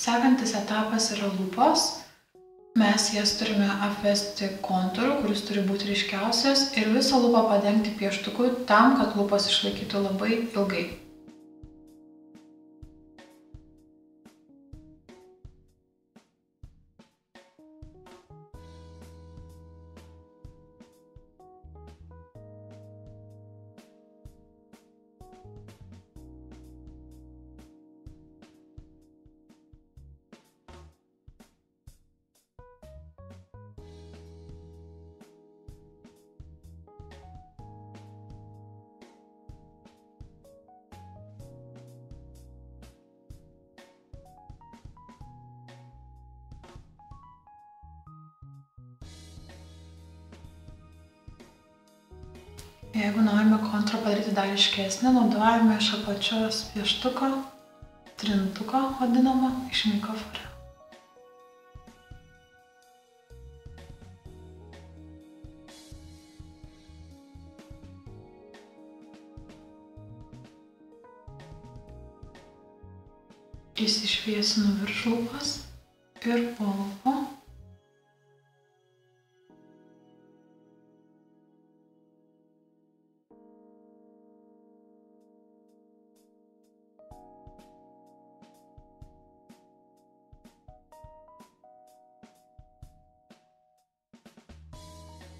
Sekantis etapas yra lūpos. Mes jas turime apvesti kontūru, kuris turi būti ryškiausias ir visą lūpą padengti pieštuku tam, kad lūpos išlaikytų labai ilgai. Jeigu norime kontūrą padaryti dar ryškesnį, naudojame iš apačios pieštuko, trintuko vadinamą, iš Mika Forever. Įsišviesinu virš lūpos ir po lūpų.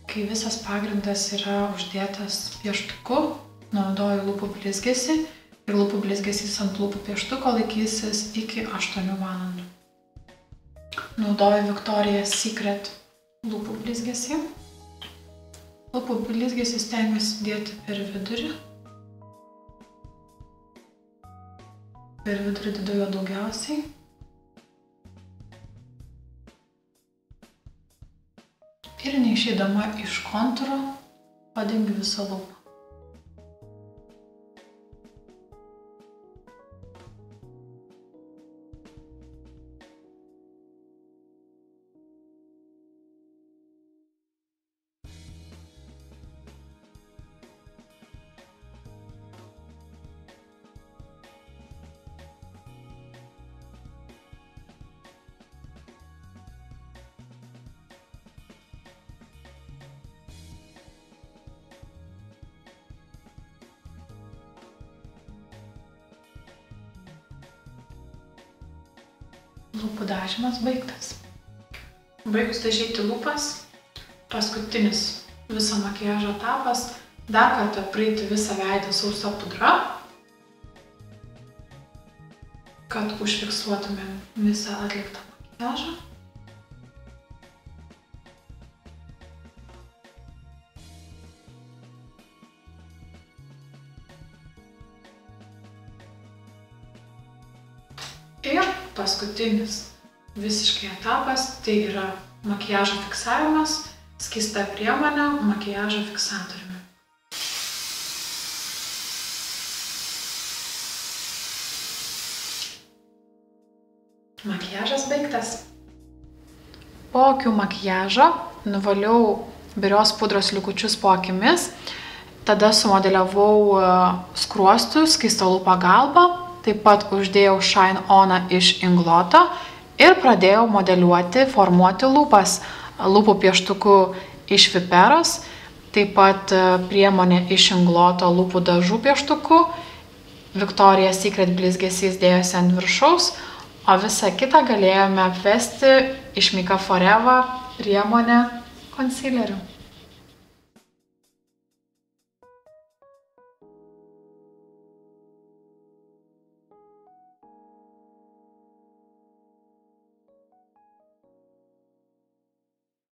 Kai visas pagrindas yra uždėtas pieštuku, naudoju lūpų blizgesį ir lūpų blizgesys ant lūpų pieštuko laikysis iki 8 valandų. Naudoju Victoria's Secret lūpų blizgesį. Lūpų blizgesį stengiuosi dėti per vidurį. Per vidurį dedu jo daugiausiai. Ir neišeidama iš kontūro padengiu visą lūpą. Lūpų dažymas baigtas. Baigus dažyti lūpas, paskutinis viso makiažo etapas, dar kartą praeiti visą veidą sausa pudra, kad užfiksuotumėm visą atliktą makiažą. Ir paskutinis visiškai etapas, tai yra makiažo fiksavimas, skysta priemonė makiažo fiksatoriumi. Makiažas baigtas. Po akių makiažo nuvaliau birios pudros likučius po akimis, tada sumodeliavau skruostus skystalų pagalba. Taip pat uždėjau Shine Oną iš Ingloto ir pradėjau modeliuoti, formuoti lūpas. Lūpų pieštuku iš Viperos, taip pat priemonė iš Ingloto lūpų dažų pieštuku, Victoria's Secret blizgesys dėjosi ant viršaus, o visą kitą galėjome apvesti iš Mika Forever priemonę concealeriu.